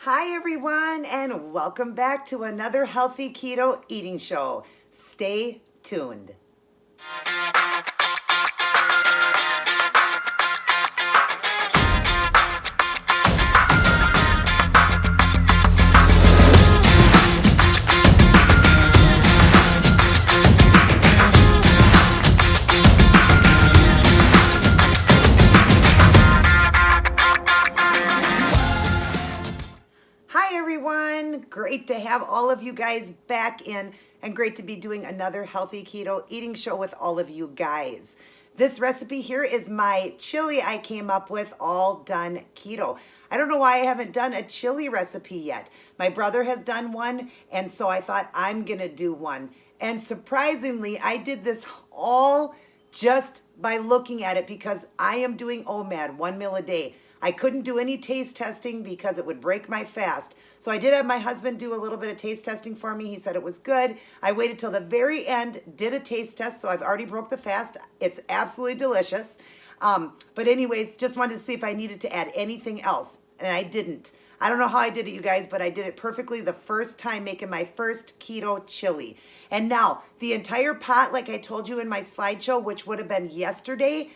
Hi everyone, and welcome back to another healthy keto eating show. Stay tuned. Hi everyone, great to have all of you guys back in and great to be doing another healthy keto eating show with all of you guys. This recipe here is my chili I came up with, all done keto. I don't know why I haven't done a chili recipe yet. My brother has done one, and so I thought I'm gonna do one. And surprisingly, I did this all just by looking at it because I am doing OMAD, 1 meal a day. I couldn't do any taste testing because it would break my fast. So I did have my husband do a little bit of taste testing for me. He said it was good. I waited till the very end, did a taste test, so I've already broke the fast. It's absolutely delicious. But anyways, just wanted to see if I needed to add anything else, and I didn't. I don't know how I did it, you guys, but I did it perfectly the first time making my first keto chili. And now, the entire pot, like I told you in my slideshow, which would have been yesterday,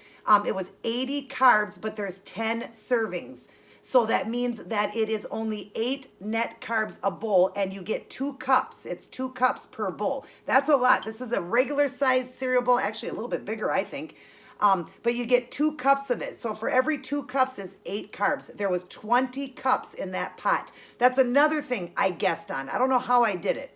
it was 80 carbs, but there's 10 servings. So that means that it is only 8 net carbs a bowl, and you get 2 cups. It's 2 cups per bowl. That's a lot. This is a regular size cereal bowl, actually a little bit bigger, I think. But you get 2 cups of it. So for every 2 cups is 8 carbs. There was 20 cups in that pot. That's another thing I guessed on. I don't know how I did it,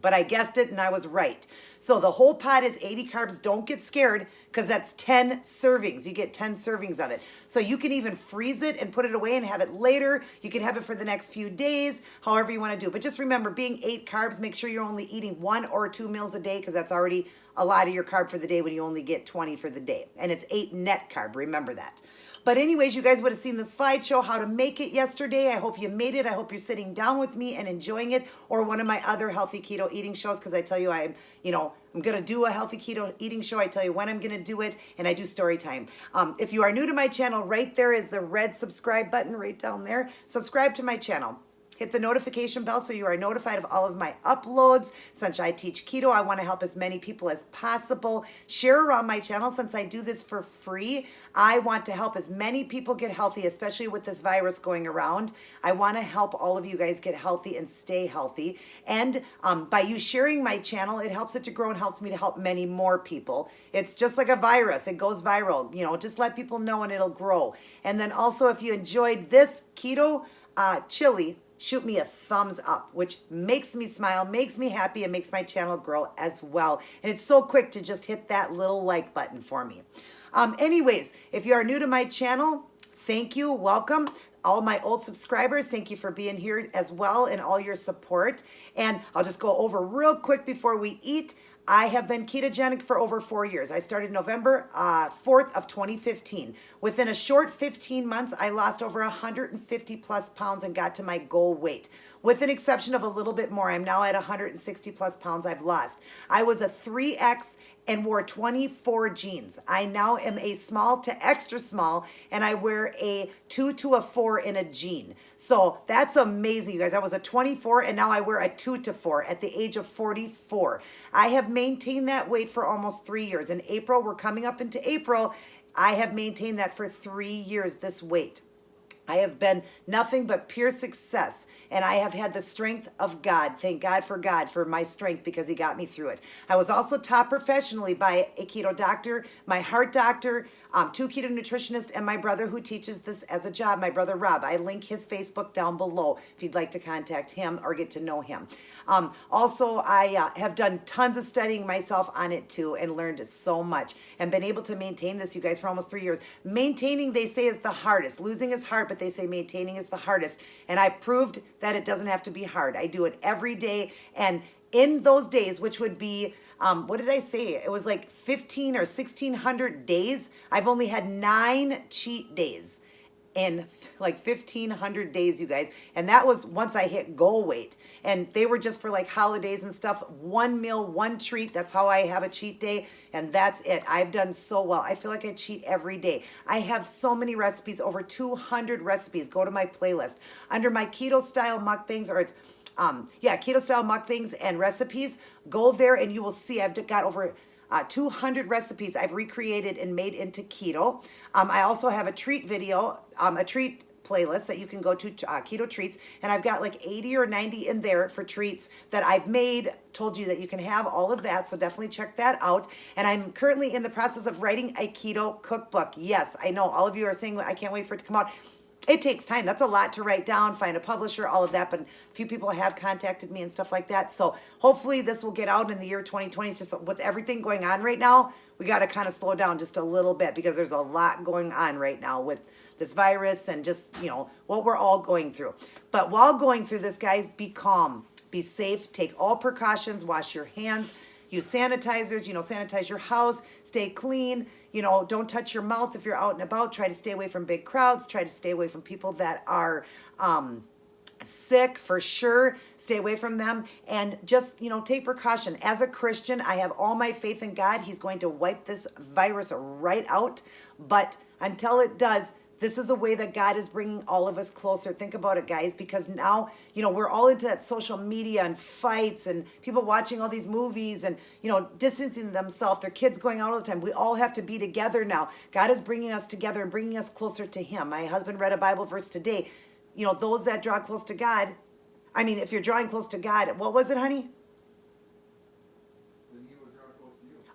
but I guessed it and I was right. So the whole pot is 80 carbs. Don't get scared because that's 10 servings. You get 10 servings of it. So you can even freeze it and put it away and have it later. You can have it for the next few days, however you want to do. But just remember, being 8 carbs, make sure you're only eating 1 or 2 meals a day because that's already a lot of your carb for the day when you only get 20 for the day. And it's 8 net carb. Remember that. But anyways, you guys would have seen the slideshow how to make it yesterday. I hope you made it. I hope you're sitting down with me and enjoying it, or one of my other healthy keto eating shows, because I tell you I'm going to do a healthy keto eating show. I tell you when I'm going to do it, and I do story time. If you are new to my channel, right there is the red subscribe button right down there. Subscribe to my channel. Hit the notification bell so you are notified of all of my uploads. Since I teach keto, I want to help as many people as possible. Share around my channel since I do this for free. I want to help as many people get healthy, especially with this virus going around. I want to help all of you guys get healthy and stay healthy. And by you sharing my channel, it helps it to grow and helps me to help many more people. It's just like a virus. It goes viral. Just let people know and it'll grow. And then also, if you enjoyed this keto chili, shoot me a thumbs up, which makes me smile, makes me happy, and makes my channel grow as well. And it's so quick to just hit that little like button for me. Anyways, if you are new to my channel, thank you, welcome. All my old subscribers, thank you for being here as well and all your support. And I'll just go over real quick before we eat. I have been ketogenic for over 4 years. I started November 4th of 2015. Within a short 15 months, I lost over 150 plus pounds and got to my goal weight. With an exception of a little bit more, I'm now at 160 plus pounds I've lost. I was a 3X and wore 24 jeans. I now am a small to extra small, and I wear a 2 to a 4 in a jean. So that's amazing, you guys. I was a 24 and now I wear a 2 to 4 at the age of 44. I have maintained that weight for almost 3 years. In April, we're coming up into April, I have maintained that for 3 years, this weight. I have been nothing but pure success, and I have had the strength of God. Thank God for my strength, because he got me through it. I was also taught professionally by a keto doctor, my heart doctor, 2 keto nutritionists, and my brother who teaches this as a job, my brother Rob. I link his Facebook down below if you'd like to contact him or get to know him. Also, I have done tons of studying myself on it too and learned so much and been able to maintain this, you guys, for almost 3 years. Maintaining, they say, is the hardest. Losing is hard, but they say maintaining is the hardest. And I've proved that it doesn't have to be hard. I do it every day. And in those days, which would be, what did I say? It was like 15 or 1,600 days. I've only had 9 cheat days. in like 1,500 days, you guys. And that was once I hit goal weight. And they were just for like holidays and stuff. One meal, one treat. That's how I have a cheat day. And that's it. I've done so well. I feel like I cheat every day. I have so many recipes, over 200 recipes. Go to my playlist. Under my keto style mukbangs, or it's keto style mukbangs and recipes. Go there and you will see I've got over 200 recipes I've recreated and made into keto. I also have a treat video, a treat playlist that you can go to, keto treats, and I've got like 80 or 90 in there for treats that I've made. Told you that you can have all of that, so definitely check that out. And I'm currently in the process of writing a keto cookbook. Yes, I know all of you are saying I can't wait for it to come out. It takes time. That's a lot to write down, find a publisher, all of that. But a few people have contacted me and stuff like that. So hopefully this will get out in the year 2020. It's just with everything going on right now, we got to kind of slow down just a little bit because there's a lot going on right now with this virus and just, what we're all going through. But while going through this, guys, be calm, be safe, take all precautions, wash your hands, use sanitizers, sanitize your house, stay clean. Don't touch your mouth if you're out and about. Try to stay away from big crowds. Try to stay away from people that are sick for sure. Stay away from them and just, take precaution. As a Christian, I have all my faith in God. He's going to wipe this virus right out. But until it does, this is a way that God is bringing all of us closer. Think about it, guys, because now, we're all into that social media and fights and people watching all these movies and, distancing themselves, their kids going out all the time. We all have to be together now. God is bringing us together and bringing us closer to Him. My husband read a Bible verse today. Those that draw close to God, if you're drawing close to God, what was it, honey?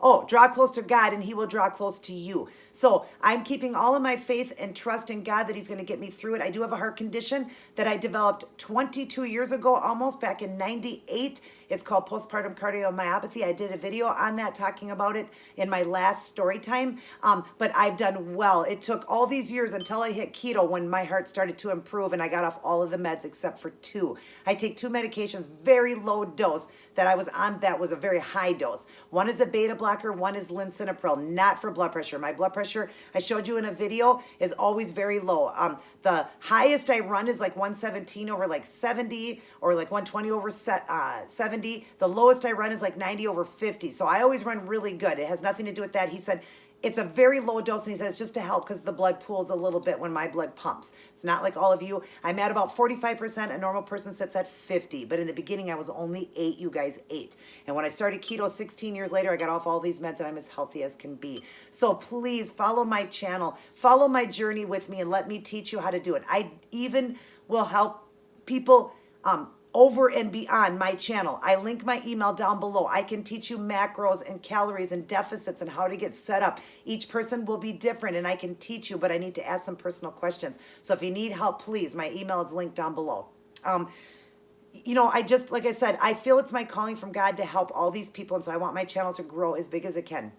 Oh, draw close to God and He will draw close to you. So I'm keeping all of my faith and trust in God that He's going to get me through it. I do have a heart condition that I developed 22 years ago, almost back in 98. It's called postpartum cardiomyopathy. I did a video on that talking about it in my last story time. But I've done well. It took all these years until I hit keto when my heart started to improve and I got off all of the meds except for 2. I take 2 medications, very low dose that I was on. That was a very high dose. One is a beta blocker, one is lisinopril, not for blood pressure. My blood pressure, I showed you in a video, is always very low. The highest I run is like 117 over like 70 or like 120 over 70. The lowest I run is like 90 over 50. So I always run really good. It has nothing to do with that. He said, it's a very low dose, and he said it's just to help because the blood pools a little bit when my blood pumps. It's not like all of you. I'm at about 45%. A normal person sits at 50. But in the beginning, I was only 8, you guys, 8. And when I started keto 16 years later, I got off all these meds, and I'm as healthy as can be. So please follow my channel. Follow my journey with me, and let me teach you how to do it. I even will help people over and beyond my channel. I link my email down below. I can teach you macros and calories and deficits and how to get set up. Each person will be different and I can teach you, but I need to ask some personal questions. So if you need help, please, my email is linked down below. Like I said, I feel it's my calling from God to help all these people. And so I want my channel to grow as big as it can.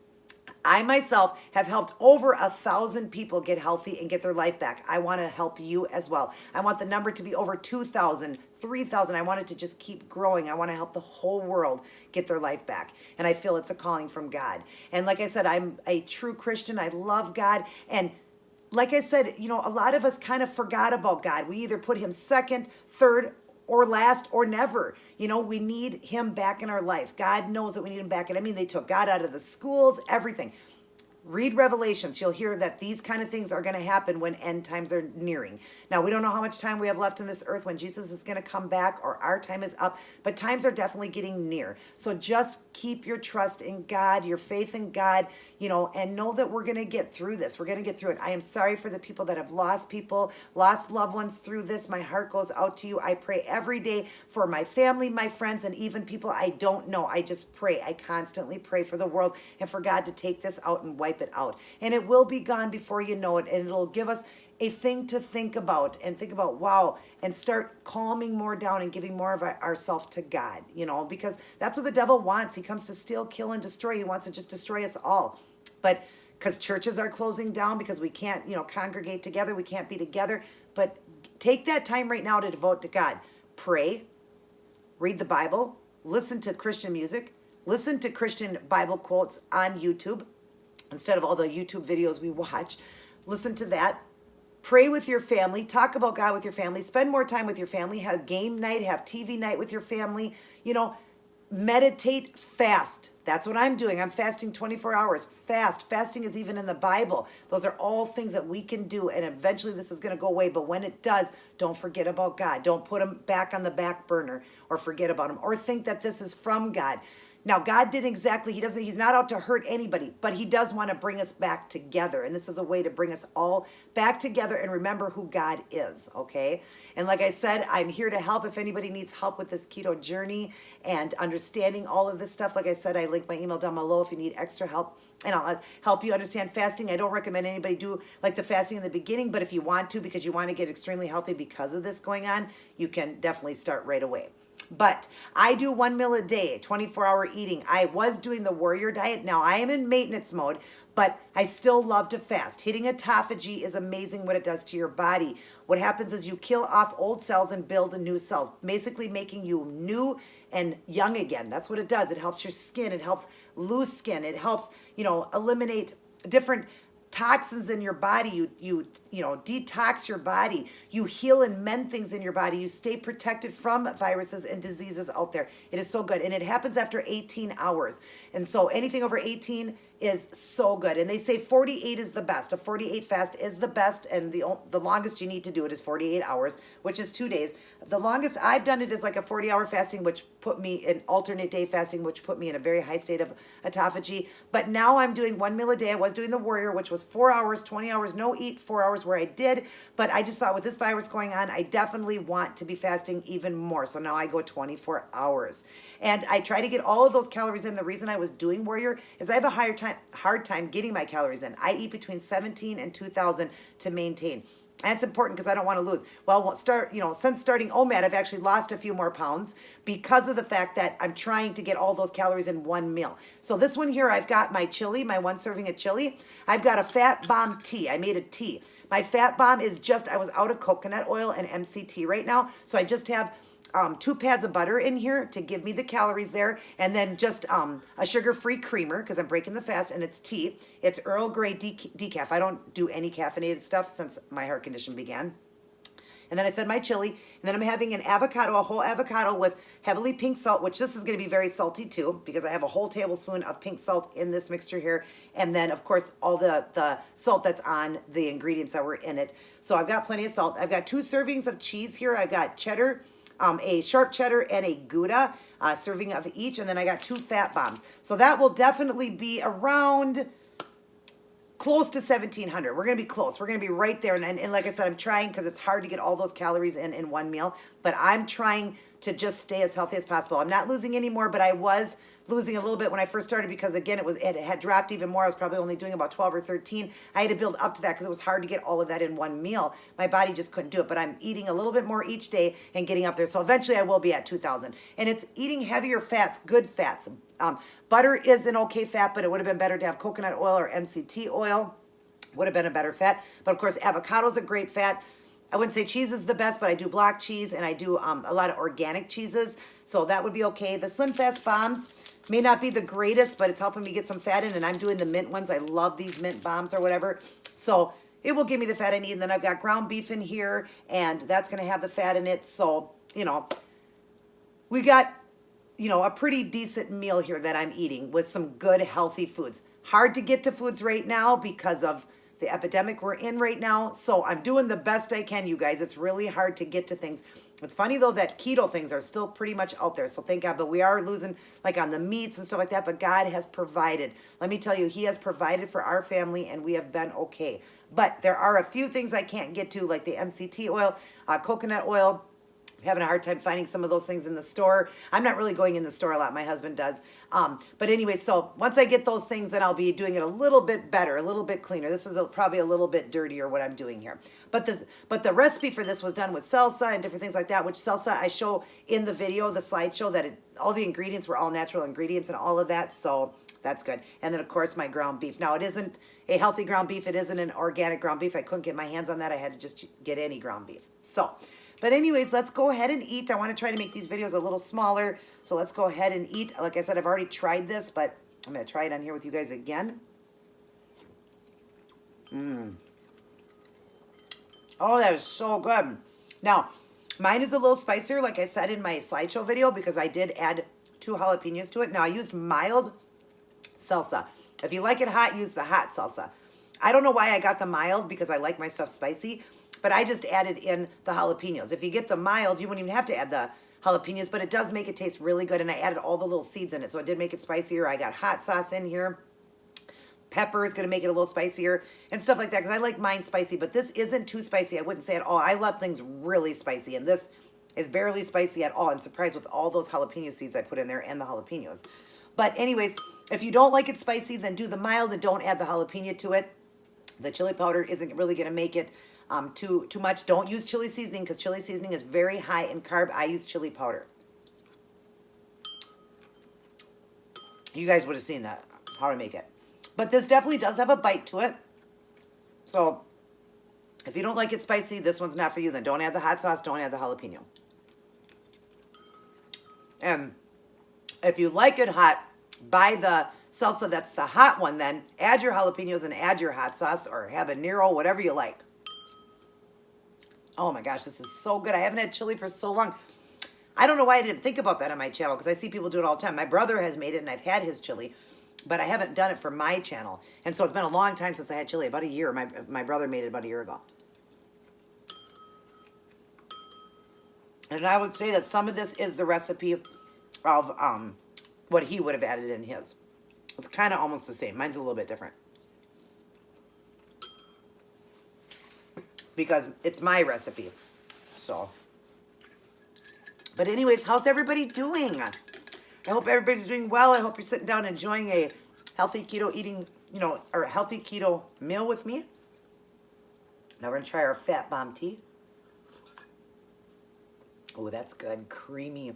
I myself have helped over 1,000 people get healthy and get their life back. I want to help you as well. I want the number to be over 2,000, 3,000. I want it to just keep growing. I want to help the whole world get their life back. And I feel it's a calling from God. And like I said, I'm a true Christian. I love God. And like I said, a lot of us kind of forgot about God. We either put Him second, third, or last, or never. We need Him back in our life. God knows that we need Him back. And they took God out of the schools, everything. Read Revelations. You'll hear that these kind of things are going to happen when end times are nearing. Now, we don't know how much time we have left on this earth when Jesus is going to come back or our time is up, but times are definitely getting near. So just keep your trust in God, your faith in God, and know that we're going to get through this. We're going to get through it. I am sorry for the people that have lost people, lost loved ones through this. My heart goes out to you. I pray every day for my family, my friends, and even people I don't know. I just pray. I constantly pray for the world and for God to take this out and wipe it out. And it will be gone before you know it. And it'll give us a thing to think about and think about, wow, and start calming more down and giving more of ourselves to God, because that's what the devil wants. He comes to steal, kill, and destroy. He wants to just destroy us all. But because churches are closing down, because we can't, congregate together, we can't be together. But take that time right now to devote to God. Pray, read the Bible, listen to Christian music, listen to Christian Bible quotes on YouTube instead of all the YouTube videos we watch. Listen to that. pray with your family, talk about God with your family, spend more time with your family, have game night, have TV night with your family, you know, meditate, fast. That's what I'm doing. I'm fasting 24 hours. Fast. Fasting is even in the Bible. Those are all things that we can do, and eventually this is going to go away. But when it does, don't forget about God. Don't put him back on the back burner or forget about him or think that this is from God. Now, God did exactly, he's not out to hurt anybody, but he does want to bring us back together. And this is a way to bring us all back together and remember who God is, okay? And like I said, I'm here to help if anybody needs help with this keto journey and understanding all of this stuff. Like I said, I link my email down below if you need extra help, and I'll help you understand fasting. I don't recommend anybody do like the fasting in the beginning, but if you want to, because you want to get extremely healthy because of this going on, you can definitely start right away. But I do 1 meal a day, 24-hour eating. I was doing the warrior diet. Now I am in maintenance mode, but I still love to fast. Hitting autophagy is amazing what it does to your body. What happens is you kill off old cells and build new cells, basically making you new and young again. That's what it does. It helps your skin. It helps loose skin. It helps, you know, eliminate different toxins in your body. You know, detox your body. You heal and mend things in your body. You stay protected from viruses and diseases out there. It is so good. And it happens after 18 hours. And so anything over 18 is so good. And they say 48 is the best. A 48 fast is the best. And the longest you need to do it is 48 hours, which is 2 days. The longest I've done it is like a 40-hour fasting, which put me in alternate day fasting, which put me in a very high state of autophagy. But now I'm doing 1 meal a day. I was doing the warrior, which was 4 hours, 20 hours, no eat, 4 hours where I did. But I just thought with this virus going on, I definitely want to be fasting even more. So now I go 24 hours. And I try to get all of those calories in. The reason I was doing warrior is I have a hard time getting my calories in. I eat between 17 and 2,000 to maintain. And it's important because I don't want to lose. Well, since starting OMAD, I've actually lost a few more pounds because of the fact that I'm trying to get all those calories in one meal. So this one here, I've got my chili, my 1 serving of chili. I've got a fat bomb tea. I made a tea. My fat bomb is I was out of coconut oil and MCT right now. So I just have 2 pads of butter in here to give me the calories there, and then just a sugar-free creamer because I'm breaking the fast, and it's tea. It's Earl Grey decaf. I don't do any caffeinated stuff since my heart condition began. And then I said my chili, and then I'm having an avocado, a whole avocado with heavily pink salt, which this is going to be very salty too because I have a whole tablespoon of pink salt in this mixture here. And then, of course, all the salt that's on the ingredients that were in it. So I've got plenty of salt. I've got 2 servings of cheese here. I've got cheddar, a sharp cheddar, and a Gouda, serving of each. And then I got 2 fat bombs. So that will definitely be around close to 1,700. We're going to be close. We're going to be right there. And like I said, I'm trying because it's hard to get all those calories in one meal. But I'm trying to just stay as healthy as possible. I'm not losing any more, but I was losing a little bit when I first started because, again, it had dropped even more. I was probably only doing about 12 or 13. I had to build up to that because it was hard to get all of that in one meal. My body just couldn't do it. But I'm eating a little bit more each day and getting up there. So eventually I will be at 2,000. And it's eating heavier fats, good fats. Butter is an okay fat, but it would have been better to have coconut oil or MCT oil. Would have been a better fat. But of course, avocado is a great fat. I wouldn't say cheese is the best, but I do block cheese and I do a lot of organic cheeses. So that would be okay. The Slim Fast Bombs may not be the greatest, but it's helping me get some fat in. And I'm doing the mint ones. I love these mint bombs or whatever. So it will give me the fat I need. And then I've got ground beef in here, and that's going to have the fat in it. So, we got a pretty decent meal here that I'm eating with some good, healthy foods. Hard to get to foods right now because of the epidemic we're in right now. So I'm doing the best I can, you guys. It's really hard to get to things. It's funny, though, that keto things are still pretty much out there. So thank God. But we are losing, like, on the meats and stuff like that. But God has provided. Let me tell you, he has provided for our family, and we have been okay. But there are a few things I can't get to, like the MCT oil, coconut oil. Having a hard time finding some of those things in the store. I'm not really going in the store a lot. My husband does. But anyway, so once I get those things, then I'll be doing it a little bit better, a little bit cleaner. This is probably a little bit dirtier what I'm doing here. But the recipe for this was done with salsa and different things like that, which salsa I show in the video, the slideshow, that all the ingredients were all natural ingredients and all of that. So that's good. And then, of course, my ground beef. Now, it isn't a healthy ground beef. It isn't an organic ground beef. I couldn't get my hands on that. I had to just get any ground beef. But anyways, let's go ahead and eat. I want to try to make these videos a little smaller. So let's go ahead and eat. Like I said, I've already tried this, but I'm going to try it on here with you guys again. Oh, that is so good. Now, mine is a little spicier, like I said in my slideshow video, because I did add 2 jalapenos to it. Now, I used mild salsa. If you like it hot, use the hot salsa. I don't know why I got the mild, because I like my stuff spicy, but I just added in the jalapenos. If you get the mild, you wouldn't even have to add the jalapenos, but it does make it taste really good, and I added all the little seeds in it, so it did make it spicier. I got hot sauce in here. Pepper is going to make it a little spicier and stuff like that, because I like mine spicy, but this isn't too spicy. I wouldn't say at all. I love things really spicy, and this is barely spicy at all. I'm surprised with all those jalapeno seeds I put in there and the jalapenos. But anyways, if you don't like it spicy, then do the mild and don't add the jalapeno to it. The chili powder isn't really going to make it too much. Don't use chili seasoning, because chili seasoning is very high in carb. I use chili powder. You guys would have seen that, how to make it. But this definitely does have a bite to it. So if you don't like it spicy, this one's not for you. Then don't add the hot sauce. Don't add the jalapeno. And if you like it hot, buy the salsa that's the hot one. Then add your jalapenos and add your hot sauce, or habanero, whatever you like. Oh my gosh, this is so good. I haven't had chili for so long. I don't know why I didn't think about that on my channel, because I see people do it all the time. My brother has made it, and I've had his chili, but I haven't done it for my channel. And so it's been a long time since I had chili, about a year. My brother made it about a year ago. And I would say that some of this is the recipe of what he would have added in his. It's kind of almost the same. Mine's a little bit different, because it's my recipe. So, but anyways, how's everybody doing? I hope everybody's doing well. I hope you're sitting down enjoying a healthy keto eating, or a healthy keto meal with me. Now we're going to try our Fat Bomb tea. Oh, that's good. Creamy.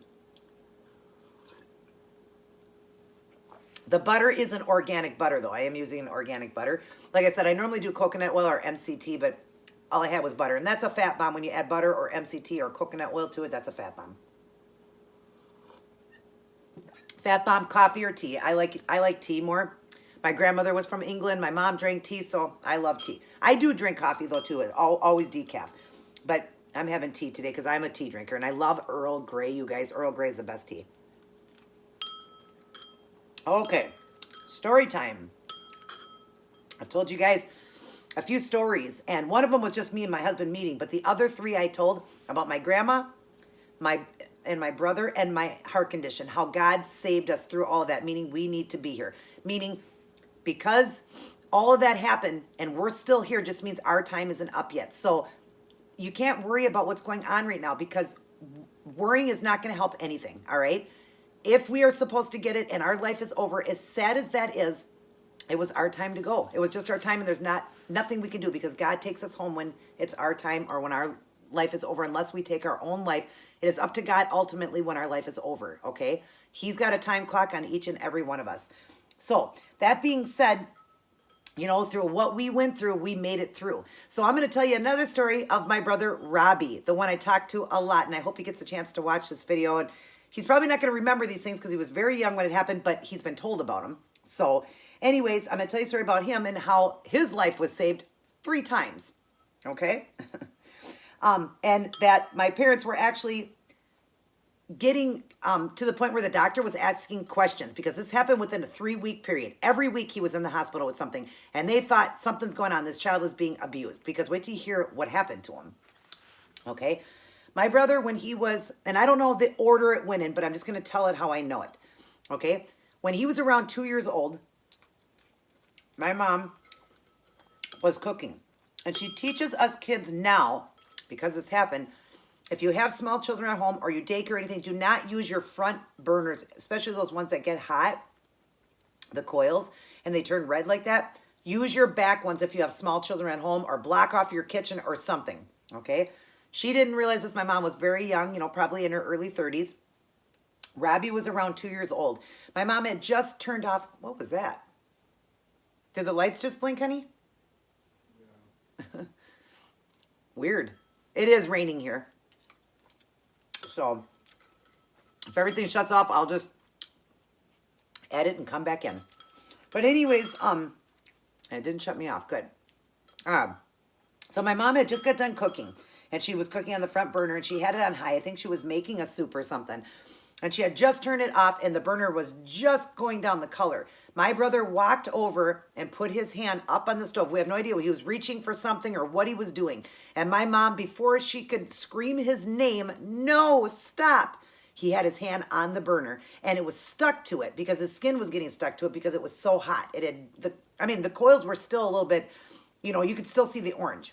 The butter is an organic butter, though. I am using an organic butter. Like I said, I normally do coconut oil or MCT, but all I had was butter. And that's a fat bomb. When you add butter or MCT or coconut oil to it, that's a fat bomb. Fat bomb, coffee or tea. I like tea more. My grandmother was from England. My mom drank tea, so I love tea. I do drink coffee, though, too. Always decaf. But I'm having tea today because I'm a tea drinker, and I love Earl Grey, you guys. Earl Grey is the best tea. Okay, story time. I've told you guys a few stories, and one of them was just me and my husband meeting, but the other 3 I told about my grandma, my brother, and my heart condition, how God saved us through all of that, meaning we need to be here. Meaning, because all of that happened and we're still here just means our time isn't up yet. So you can't worry about what's going on right now, because worrying is not going to help anything, all right? If we are supposed to get it and our life is over, as sad as that is, it was our time to go. It was just our time, and there's nothing we can do, because God takes us home when it's our time or when our life is over, unless we take our own life. It is up to God ultimately when our life is over, okay? He's got a time clock on each and every one of us. So that being said, through what we went through, we made it through. So I'm going to tell you another story of my brother, Robbie, the one I talked to a lot, and I hope he gets a chance to watch this video. And he's probably not going to remember these things because he was very young when it happened, but he's been told about them. So anyways, I'm going to tell you a story about him and how his life was saved 3 times, okay? And that my parents were actually getting to the point where the doctor was asking questions, because this happened within a 3-week period. Every week he was in the hospital with something, and they thought something's going on. This child is being abused, because wait till you hear what happened to him, okay? My brother, when he was, and I don't know the order it went in, but I'm just going to tell it how I know it, okay? When he was around 2 years old, my mom was cooking, and she teaches us kids now, because this happened, if you have small children at home or you daycare or anything, do not use your front burners, especially those ones that get hot, the coils, and they turn red like that. Use your back ones if you have small children at home, or block off your kitchen or something, okay? She didn't realize this. My mom was very young, probably in her early 30s. Robbie was around 2 years old. My mom had just turned off, what was that? Did the lights just blink, honey? Yeah. Weird. It is raining here. So if everything shuts off, I'll just edit and come back in. But anyways, it didn't shut me off. Good. So So my mom had just got done cooking, and she was cooking on the front burner, and she had it on high. I think she was making a soup or something. And she had just turned it off, and the burner was just going down the color. My brother walked over and put his hand up on the stove. We have no idea. He was reaching for something or what he was doing. And my mom, before she could scream his name, no, stop, he had his hand on the burner, and it was stuck to it because his skin was getting stuck to it because it was so hot. It had the coils were still a little bit, you could still see the orange.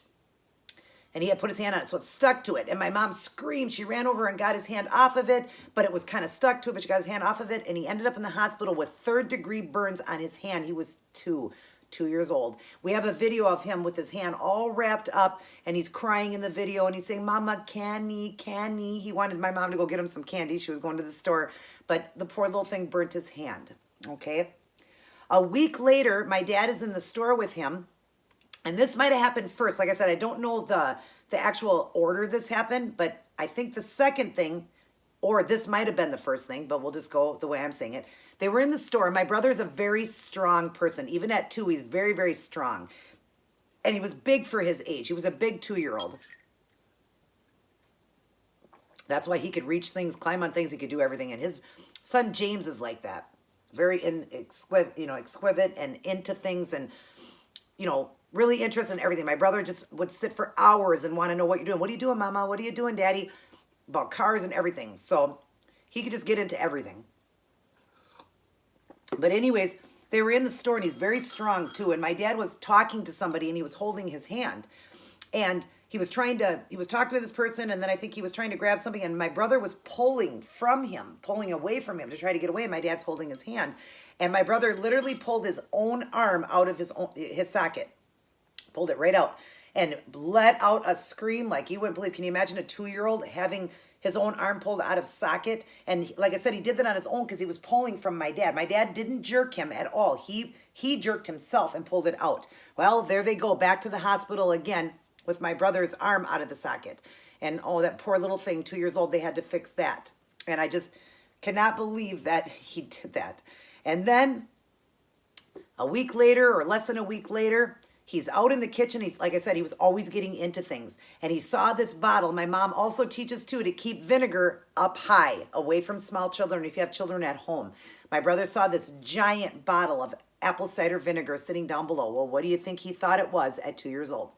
And he had put his hand on it, so it stuck to it. And my mom screamed. She ran over and got his hand off of it, but it was kind of stuck to it, but she got his hand off of it, and he ended up in the hospital with third-degree burns on his hand. He was two years old. We have a video of him with his hand all wrapped up, and he's crying in the video, and he's saying, Mama, candy. He wanted my mom to go get him some candy. She was going to the store, but the poor little thing burnt his hand, okay? A week later, my dad is in the store with him, and this might have happened first. Like I said, I don't know the actual order this happened, but I think the second thing, or this might have been the first thing, but we'll just go the way I'm saying it. They were in the store. My brother's a very strong person. Even at 2, he's very, very strong. And he was big for his age. He was a big 2-year-old. That's why he could reach things, climb on things. He could do everything. And his son James is like that. Very exquisite and into things and, really interested in everything. My brother just would sit for hours and want to know what you're doing. What are you doing, Mama? What are you doing, Daddy? About cars and everything. So he could just get into everything. But anyways, they were in the store, and he's very strong too. And my dad was talking to somebody, and he was holding his hand. And he was talking to this person, and then I think he was trying to grab something, and my brother was pulling away from him to try to get away. And my dad's holding his hand. And my brother literally pulled his own arm out of his socket. Pulled it right out and let out a scream like you wouldn't believe. Can you imagine a 2-year-old having his own arm pulled out of socket? And like I said, he did that on his own because he was pulling from my dad. My dad didn't jerk him at all. He jerked himself and pulled it out. Well, there they go, back to the hospital again with my brother's arm out of the socket. And oh, that poor little thing, 2 years old, they had to fix that. And I just cannot believe that he did that. And then a week later, or less than a week later, he's out in the kitchen. He's, like I said, he was always getting into things. And he saw this bottle. My mom also teaches, too, to keep vinegar up high, away from small children if you have children at home. My brother saw this giant bottle of apple cider vinegar sitting down below. Well, what do you think he thought it was at 2 years old?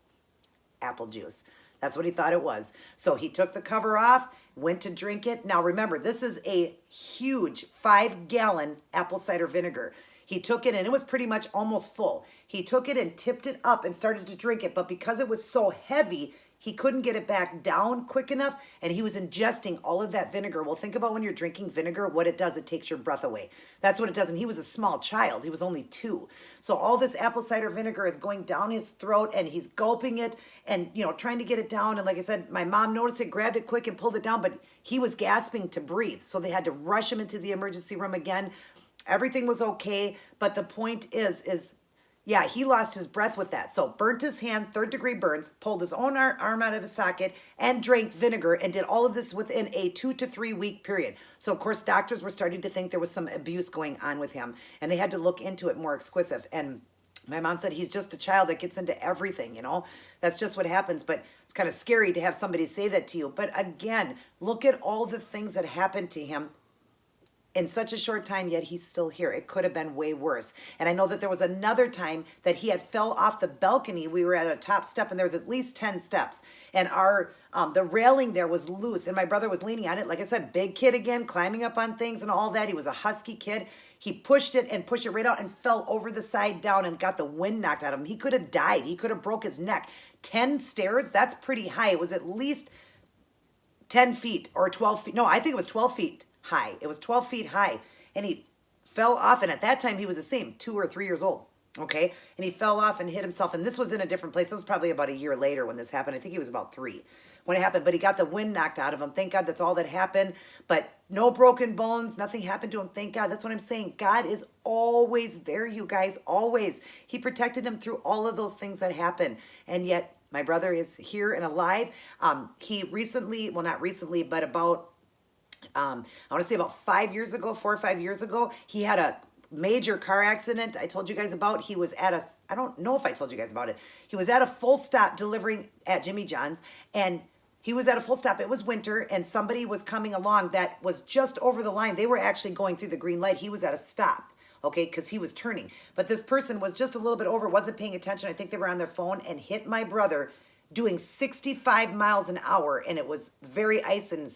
Apple juice. That's what he thought it was. So he took the cover off, went to drink it. Now, remember, this is a huge 5-gallon apple cider vinegar. He took it, and it was pretty much almost full. He took it and tipped it up and started to drink it, but because it was so heavy, he couldn't get it back down quick enough, and he was ingesting all of that vinegar. Well, think about when you're drinking vinegar, what it does. It takes your breath away. That's what it does, and he was a small child. He was only 2. So all this apple cider vinegar is going down his throat, and he's gulping it and, trying to get it down. And like I said, my mom noticed it, grabbed it quick and pulled it down, but he was gasping to breathe. So they had to rush him into the emergency room again. Everything was okay, but the point is, yeah, he lost his breath with that. So burnt his hand, 3rd-degree burns, pulled his own arm out of his socket, and drank vinegar, and did all of this within a 2 to 3 week period. So, of course, doctors were starting to think there was some abuse going on with him, and they had to look into it more exquisite. And my mom said he's just a child that gets into everything, That's just what happens, but it's kind of scary to have somebody say that to you. But again, look at all the things that happened to him in such a short time, yet he's still here. It could have been way worse. And I know that there was another time that he had fell off the balcony. We were at a top step, and there was at least 10 steps. And the railing there was loose, and my brother was leaning on it. Like I said, big kid again, climbing up on things and all that. He was a husky kid. He pushed it right out and fell over the side down and got the wind knocked out of him. He could have died. He could have broke his neck. 10 stairs, that's pretty high. It was at least 10 feet or 12 feet. No, I think it was 12 feet high. It was 12 feet high, and he fell off, and at that time he was the same, 2 or 3 years old, okay? And he fell off and hit himself, and this was in a different place. It was probably about a year later when this happened. I think he was about 3 when it happened, but he got the wind knocked out of him. Thank God that's all that happened, but no broken bones, nothing happened to him, thank God. That's what I'm saying. God is always there, you guys, always. He protected him through all of those things that happened, and yet my brother is here and alive. He recently, well, not recently, but about I want to say about 4 or 5 years ago, he had major car accident I told you guys about. He was at I don't know if I told you guys about it. He was at a full stop delivering at Jimmy John's, and he was at a full stop. It was winter, and somebody was coming along that was just over the line. They were actually going through the green light. He was at a stop, okay, because he was turning. But this person was just a little bit over, wasn't paying attention. I think they were on their phone and hit my brother doing 65 miles an hour, and it was very ice, and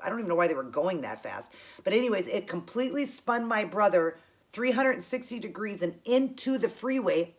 I don't even know why they were going that fast. But anyways, it completely spun my brother 360 degrees and into the freeway,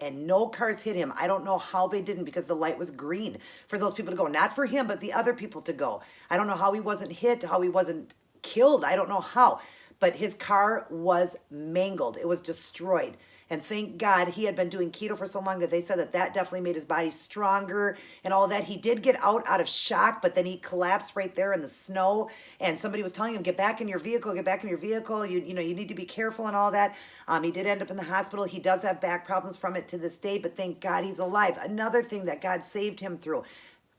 and no cars hit him. I don't know how they didn't, because the light was green for those people to go. Not for him, but the other people to go. I don't know how he wasn't hit, how he wasn't killed. I don't know how. But his car was mangled. It was destroyed. And thank God he had been doing keto for so long that they said that definitely made his body stronger and all that. He did get out of shock, but then he collapsed right there in the snow. And somebody was telling him, get back in your vehicle, get back in your vehicle. You need to be careful and all that. He did end up in the hospital. He does have back problems from it to this day, but thank God he's alive. Another thing that God saved him through.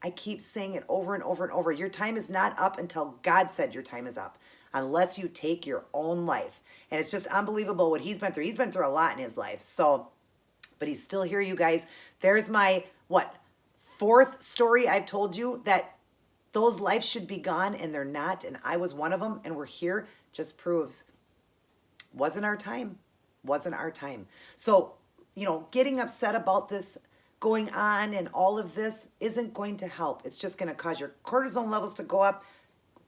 I keep saying it over and over and over. Your time is not up until God said your time is up, unless you take your own life. And it's just unbelievable what he's been through. He's been through a lot in his life. So, but he's still here, you guys. There's my, fourth story I've told you that those lives should be gone, and they're not. And I was one of them, and we're here. Just proves wasn't our time. Wasn't our time. So, getting upset about this going on and all of this isn't going to help. It's just going to cause your cortisone levels to go up,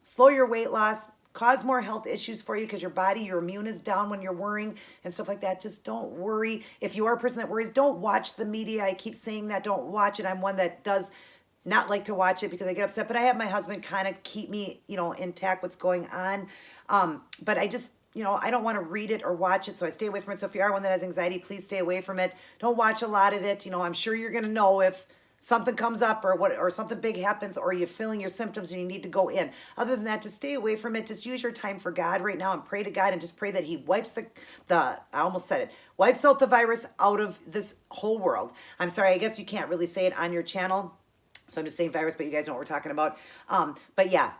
slow your weight loss, cause more health issues for you, because your body, your immune is down when you're worrying and stuff like that. Just don't worry. If you are a person that worries, don't watch the media. I keep saying that. Don't watch it. I'm one that does not like to watch it because I get upset, but I have my husband kind of keep me, intact what's going on. But I just, I don't want to read it or watch it, so I stay away from it. So if you are one that has anxiety, please stay away from it. Don't watch a lot of it. I'm sure you're going to know if something comes up or something big happens, or you're feeling your symptoms and you need to go in. Other than that, just stay away from it. Just use your time for God right now and pray to God, and just pray that he wipes I almost said it, wipes out the virus out of this whole world. I'm sorry, I guess you can't really say it on your channel, so I'm just saying virus, but you guys know what we're talking about. But yeah,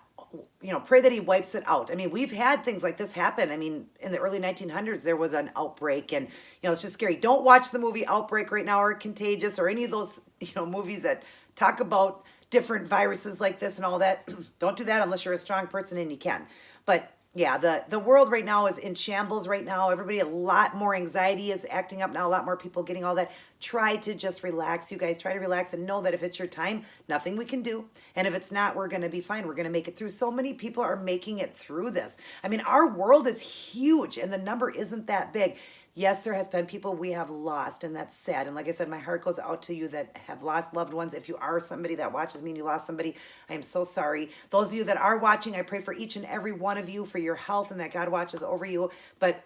pray that he wipes it out. I mean, we've had things like this happen. I mean, in the early 1900s, there was an outbreak, and, it's just scary. Don't watch the movie Outbreak right now, or Contagious, or any of those, movies that talk about different viruses like this and all that. Don't do that unless you're a strong person and you can. But yeah, the world right now is in shambles right now. Everybody, a lot more anxiety is acting up now. A lot more people getting all that. Try to just relax, you guys. Try to relax and know that if it's your time, nothing we can do. And if it's not, we're going to be fine. We're going to make it through. So many people are making it through this. I mean, our world is huge, and the number isn't that big. Yes, there has been people we have lost, and that's sad. And like I said, my heart goes out to you that have lost loved ones. If you are somebody that watches me and you lost somebody, I am so sorry. Those of you that are watching, I pray for each and every one of you for your health and that God watches over you. But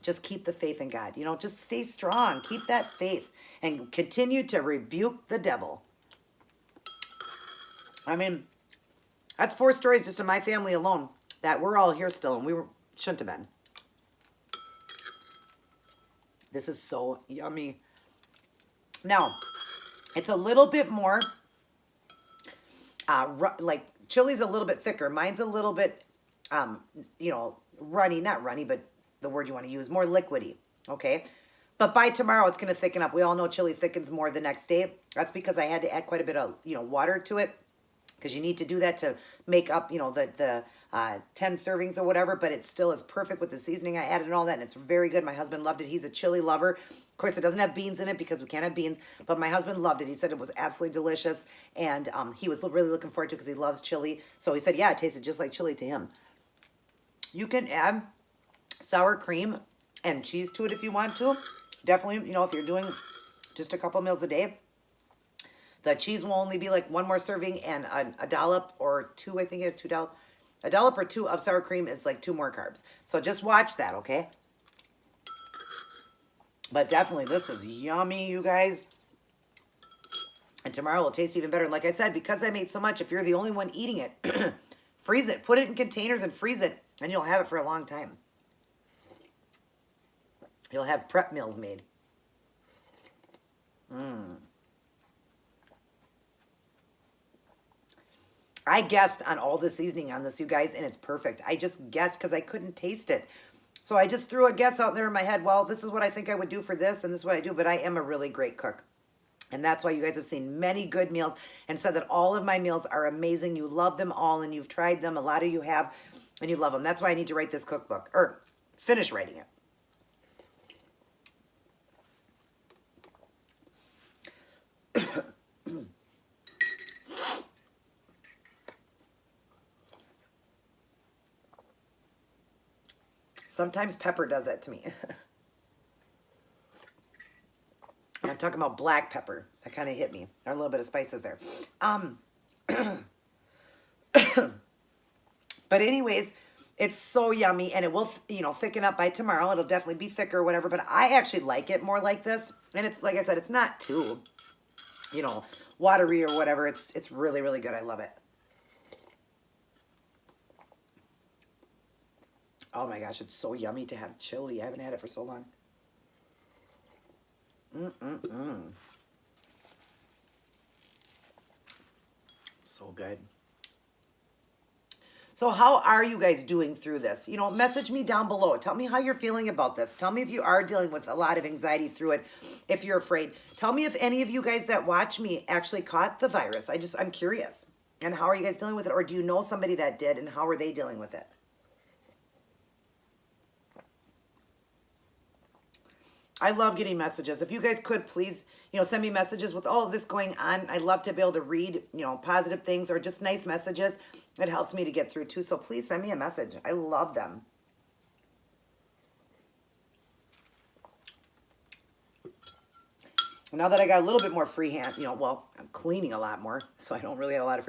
just keep the faith in God. Just stay strong. Keep that faith and continue to rebuke the devil. I mean, that's 4 stories just in my family alone that we're all here still, and shouldn't have been. This is so yummy. Now, it's a little bit more, like chili's a little bit thicker. Mine's a little bit, runny, not runny, but the word you want to use, more liquidy, okay? But by tomorrow, it's going to thicken up. We all know chili thickens more the next day. That's because I had to add quite a bit of, water to it, because you need to do that to make up, the 10 servings or whatever, but it still is perfect with the seasoning I added and all that, and it's very good. My husband loved it. He's a chili lover. Of course, it doesn't have beans in it because we can't have beans, but my husband loved it. He said it was absolutely delicious, and he was really looking forward to it because he loves chili. So he said, yeah, it tasted just like chili to him. You can add sour cream and cheese to it if you want to. Definitely, if you're doing just a couple meals a day. The cheese will only be like 1 more serving, and a dollop or 2, I think it is 2 dollops. A dollop or 2 of sour cream is like 2 more carbs. So just watch that, okay? But definitely, this is yummy, you guys. And tomorrow will taste even better. Like I said, because I made so much, if you're the only one eating it, freeze it. Put it in containers and freeze it, and you'll have it for a long time. You'll have prep meals made. I guessed on all the seasoning on this, you guys, and it's perfect. I just guessed because I couldn't taste it. So I just threw a guess out there in my head. Well, this is what I think I would do for this, and this is what I do. But I am a really great cook. And that's why you guys have seen many good meals and said that all of my meals are amazing. You love them all and you've tried them. A lot of you have and you love them. That's why I need to write this cookbook or finish writing it. Sometimes pepper does that to me. I'm talking about black pepper. That kind of hit me. There are a little bit of spices there. But anyways, it's so yummy and it will, thicken up by tomorrow. It'll definitely be thicker or whatever, but I actually like it more like this. And it's, like I said, it's not too, watery or whatever. It's really, really good. I love it. Oh my gosh, it's so yummy to have chili. I haven't had it for so long. So good. So how are you guys doing through this? Message me down below. Tell me how you're feeling about this. Tell me if you are dealing with a lot of anxiety through it, if you're afraid. Tell me if any of you guys that watch me actually caught the virus. I'm curious. And how are you guys dealing with it? Or do you know somebody that did and how are they dealing with it? I love getting messages. If you guys could please, send me messages with all of this going on. I love to be able to read, positive things or just nice messages. It helps me to get through too. So please send me a message. I love them. Now that I got a little bit more free hand, well, I'm cleaning a lot more, so I don't really have a lot of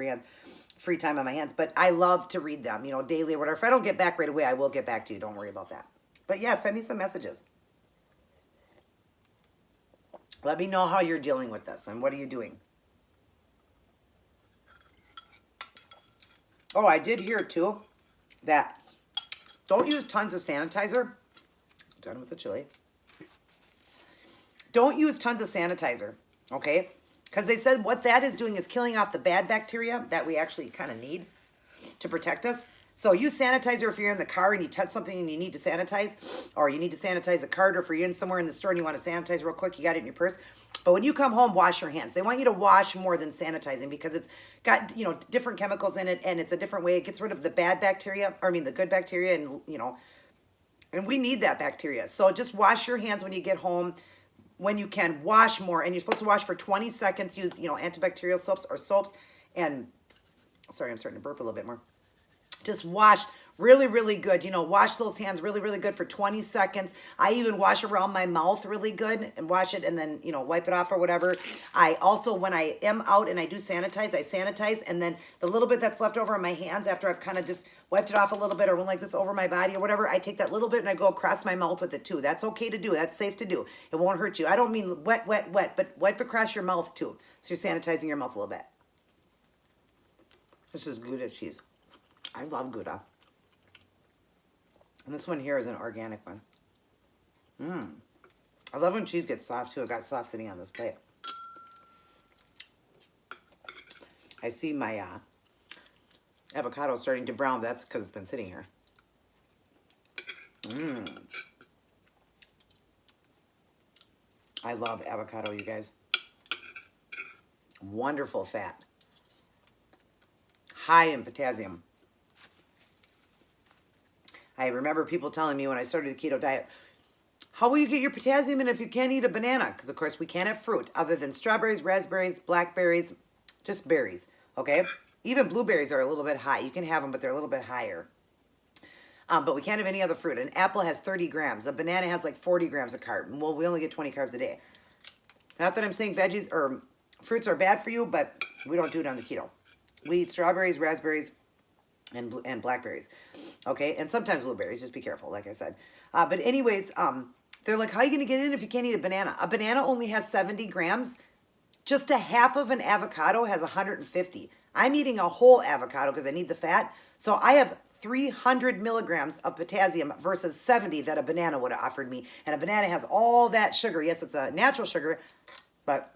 free time on my hands. But I love to read them, daily or whatever. If I don't get back right away, I will get back to you. Don't worry about that. But yeah, send me some messages. Let me know how you're dealing with this and what are you doing. Oh, I did hear too that don't use tons of sanitizer. Done with the chili. Don't use tons of sanitizer, okay? Because they said what that is doing is killing off the bad bacteria that we actually kind of need to protect us. So use sanitizer if you're in the car and you touch something and you need to sanitize, or you need to sanitize a cart, or if you're in somewhere in the store and you want to sanitize real quick, you got it in your purse. But when you come home, wash your hands. They want you to wash more than sanitizing because it's got, different chemicals in it and it's a different way. It gets rid of the bad bacteria, the good bacteria, and, and we need that bacteria. So just wash your hands when you get home. When you can, wash more. And you're supposed to wash for 20 seconds. Use, antibacterial soaps or soaps. And, sorry, I'm starting to burp a little bit more. Just wash really, really good. Wash those hands really, really good for 20 seconds. I even wash around my mouth really good and wash it and then, wipe it off or whatever. I also, when I am out and I do sanitize, I sanitize. And then the little bit that's left over on my hands after I've kind of just wiped it off a little bit or went like this over my body or whatever, I take that little bit and I go across my mouth with it too. That's okay to do. That's safe to do. It won't hurt you. I don't mean wet, wet, wet, but wipe across your mouth too. So you're sanitizing your mouth a little bit. This is Gouda cheese. I love Gouda. And this one here is an organic one. I love when cheese gets soft too. It got soft sitting on this plate. I see my avocado starting to brown. That's because it's been sitting here. I love avocado, you guys. Wonderful fat. High in potassium. I remember people telling me when I started the keto diet, how will you get your potassium in if you can't eat a banana? Because, of course, we can't have fruit other than strawberries, raspberries, blackberries, just berries, okay? Even blueberries are a little bit high. You can have them, but they're a little bit higher. But we can't have any other fruit. An apple has 30 grams. A banana has like 40 grams of carb. Well, we only get 20 carbs a day. Not that I'm saying veggies or fruits are bad for you, but we don't do it on the keto. We eat strawberries, raspberries, and blackberries, okay? And sometimes blueberries, just be careful, like I said. But anyways, they're like, how are you going to get in if you can't eat a banana? A banana only has 70 grams. Just a half of an avocado has 150. I'm eating a whole avocado because I need the fat. So I have 300 milligrams of potassium versus 70 that a banana would have offered me. And a banana has all that sugar. Yes, it's a natural sugar, but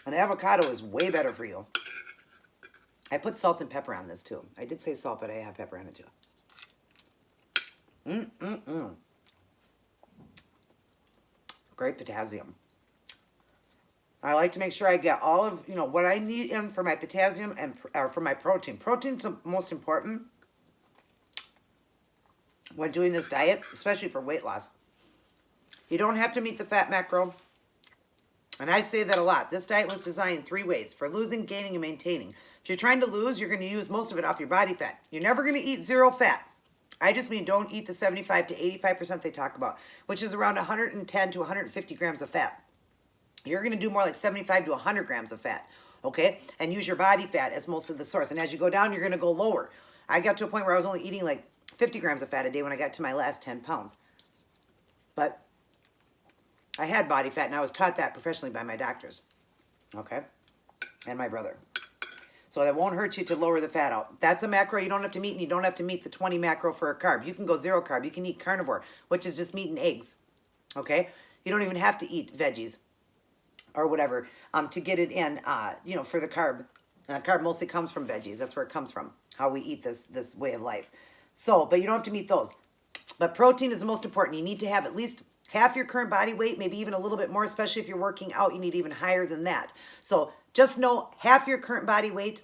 an avocado is way better for you. I put salt and pepper on this too. I did say salt, but I have pepper on it too. Great potassium. I like to make sure I get all of, what I need in for my potassium and or for my protein. Protein's the most important when doing this diet, especially for weight loss. You don't have to meet the fat macro. And I say that a lot. This diet was designed 3 ways: for losing, gaining, and maintaining. If you're trying to lose, you're going to use most of it off your body fat. You're never going to eat 0 fat. I just mean don't eat the 75 to 85% they talk about, which is around 110 to 150 grams of fat. You're going to do more like 75 to 100 grams of fat, okay? And use your body fat as most of the source. And as you go down, you're going to go lower. I got to a point where I was only eating like 50 grams of fat a day when I got to my last 10 pounds. But I had body fat, and I was taught that professionally by my doctors, okay? And my brother. So that won't hurt you to lower the fat out. That's a macro you don't have to meet, and you don't have to meet the 20 macro for a carb. You can go 0 carb. You can eat carnivore, which is just meat and eggs, okay? You don't even have to eat veggies or whatever to get it in, for the carb. And carb mostly comes from veggies. That's where it comes from, how we eat this way of life. So, but you don't have to meet those. But protein is the most important. You need to have at least half your current body weight, maybe even a little bit more, especially if you're working out. You need even higher than that. So just know half your current body weight,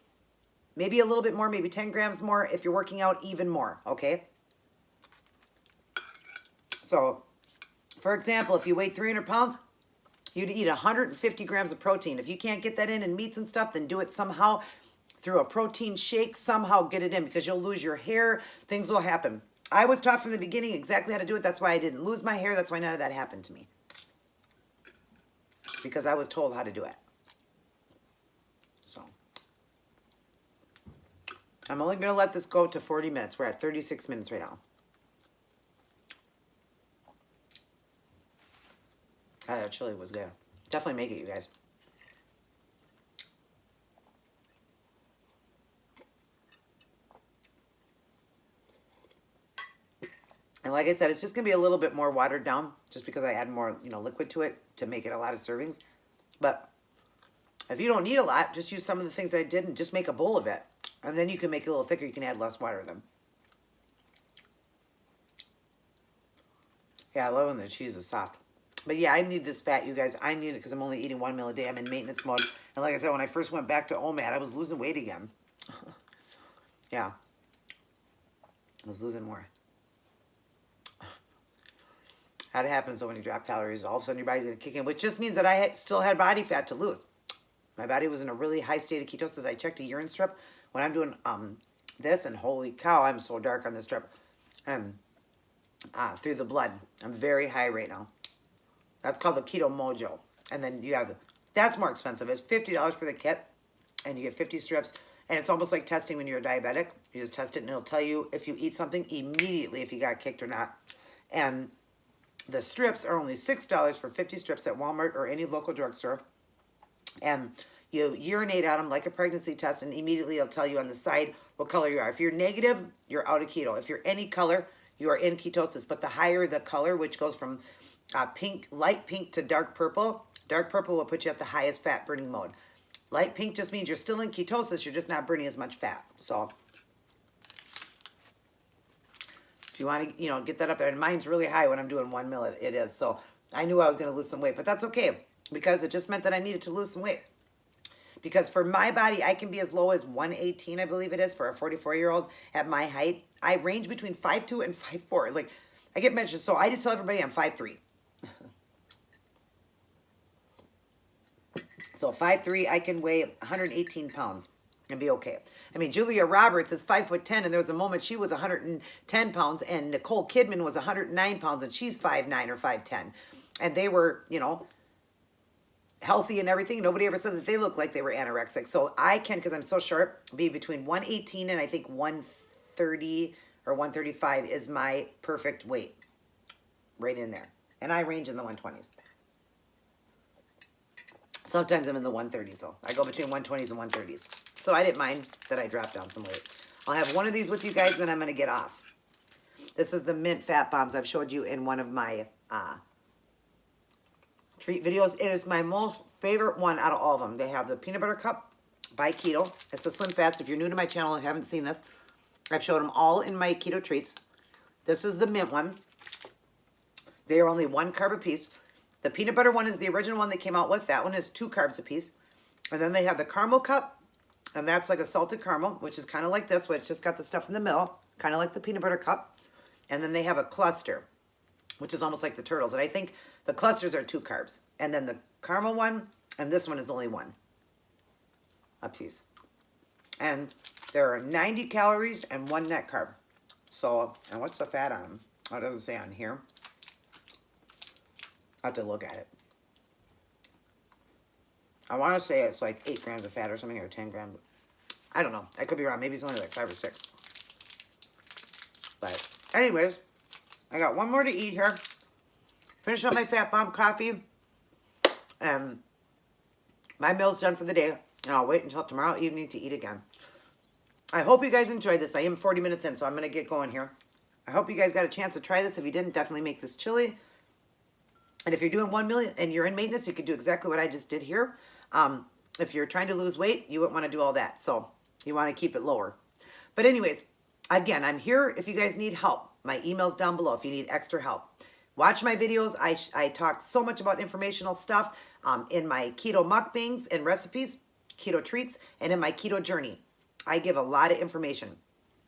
maybe a little bit more, maybe 10 grams more. If you're working out, even more, okay? So, for example, if you weigh 300 pounds, you'd eat 150 grams of protein. If you can't get that in meats and stuff, then do it somehow through a protein shake. Somehow get it in, because you'll lose your hair. Things will happen. I was taught from the beginning exactly how to do it. That's why I didn't lose my hair. That's why none of that happened to me, because I was told how to do it. So I'm only going to let this go to 40 minutes. We're at 36 minutes right now. That chili was good. Definitely make it, you guys. And like I said, it's just going to be a little bit more watered down just because I add more, liquid to it to make it a lot of servings. But if you don't need a lot, just use some of the things I did and just make a bowl of it. And then you can make it a little thicker. You can add less water then. Yeah, I love when the cheese is soft. But yeah, I need this fat, you guys. I need it because I'm only eating 1 meal a day. I'm in maintenance mode. And like I said, when I first went back to OMAD, I was losing weight again. Yeah. I was losing more. How it happens when you drop calories, all of a sudden your body's going to kick in, which just means that I still had body fat to lose. My body was in a really high state of ketosis. I checked a urine strip when I'm doing this, and holy cow, I'm so dark on this strip. Through the blood. I'm very high right now. That's called the Keto Mojo. And then you have, that's more expensive. It's $50 for the kit, and you get 50 strips. And it's almost like testing when you're a diabetic. You just test it, and it'll tell you if you eat something immediately if you got kicked or not. And the strips are only $6 for 50 strips at Walmart or any local drugstore. And you urinate at them like a pregnancy test, and immediately it'll tell you on the side what color you are. If you're negative, you're out of keto. If you're any color, you are in ketosis. But the higher the color, which goes from pink, light pink to dark purple will put you at the highest fat burning mode. Light pink just means you're still in ketosis, you're just not burning as much fat. So if you want to, get that up there, and mine's really high when I'm doing 1 meal, it is. So I knew I was going to lose some weight, but that's okay, because it just meant that I needed to lose some weight. Because for my body, I can be as low as 118, I believe it is, for a 44-year-old at my height. I range between 5'2" and 5'4". Like, I get measured, so I just tell everybody I'm 5'3". So 5'3", I can weigh 118 pounds and be okay. I mean, Julia Roberts is 5'10", and there was a moment she was 110 pounds, and Nicole Kidman was 109 pounds, and she's 5'9" or 5'10". And they were, healthy and everything. Nobody ever said that they looked like they were anorexic. So I can, because I'm so short, be between 118 and I think 130 or 135 is my perfect weight. Right in there. And I range in the 120s. Sometimes I'm in the 130s, though. I go between 120s and 130s. So I didn't mind that I dropped down some weight. I'll have one of these with you guys, then I'm going to get off. This is the mint fat bombs I've showed you in one of my treat videos. It is my most favorite one out of all of them. They have the peanut butter cup by Keto. It's a Slim Fast. If you're new to my channel and haven't seen this, I've showed them all in my keto treats. This is the mint one. They are only 1 carb a piece. The peanut butter one is the original one they came out with. That one is 2 carbs a piece. And then they have the caramel cup, and that's like a salted caramel, which is kind of like this, where it's just got the stuff in the middle, kind of like the peanut butter cup. And then they have a cluster, which is almost like the turtles. And I think the clusters are 2 carbs. And then the caramel one, and this one is only 1 a piece. And there are 90 calories and 1 net carb. So, and what's the fat on them? Oh, it doesn't say on here. I have to look at it. I want to say it's like 8 grams of fat or something, or 10 grams. I don't know. I could be wrong. Maybe it's only like 5 or 6. But anyways, I got one more to eat here. Finish up my Fat Bomb coffee. And my meal's done for the day. And I'll wait until tomorrow evening to eat again. I hope you guys enjoyed this. I am 40 minutes in, so I'm going to get going here. I hope you guys got a chance to try this. If you didn't, definitely make this chili. And if you're doing 1 meal and you're in maintenance, you could do exactly what I just did here. If you're trying to lose weight, you wouldn't want to do all that. So you want to keep it lower. But anyways, again, I'm here if you guys need help. My email's down below if you need extra help. Watch my videos. I talk so much about informational stuff in my keto mukbangs and recipes, keto treats, and in my keto journey. I give a lot of information.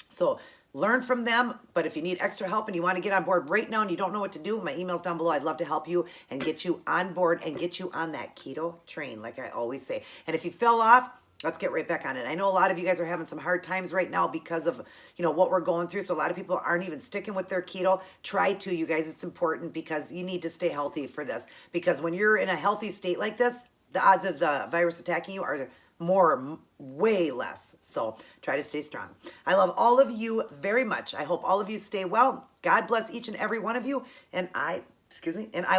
So learn from them, but if you need extra help and you want to get on board right now and you don't know what to do, my email's down below. I'd love to help you and get you on board and get you on that keto train, like I always say. And if you fell off, let's get right back on it. I know a lot of you guys are having some hard times right now because of, what we're going through. So a lot of people aren't even sticking with their keto. Try to, you guys. It's important because you need to stay healthy for this. Because when you're in a healthy state like this, the odds of the virus attacking you are way less. So try to stay strong. I love all of you very much. I hope all of you stay well. God bless each and every one of you. And I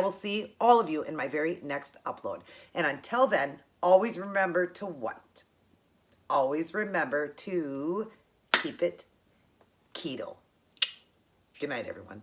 will see all of you in my very next upload. And until then, always remember to what? Always remember to keep it keto. Good night, everyone.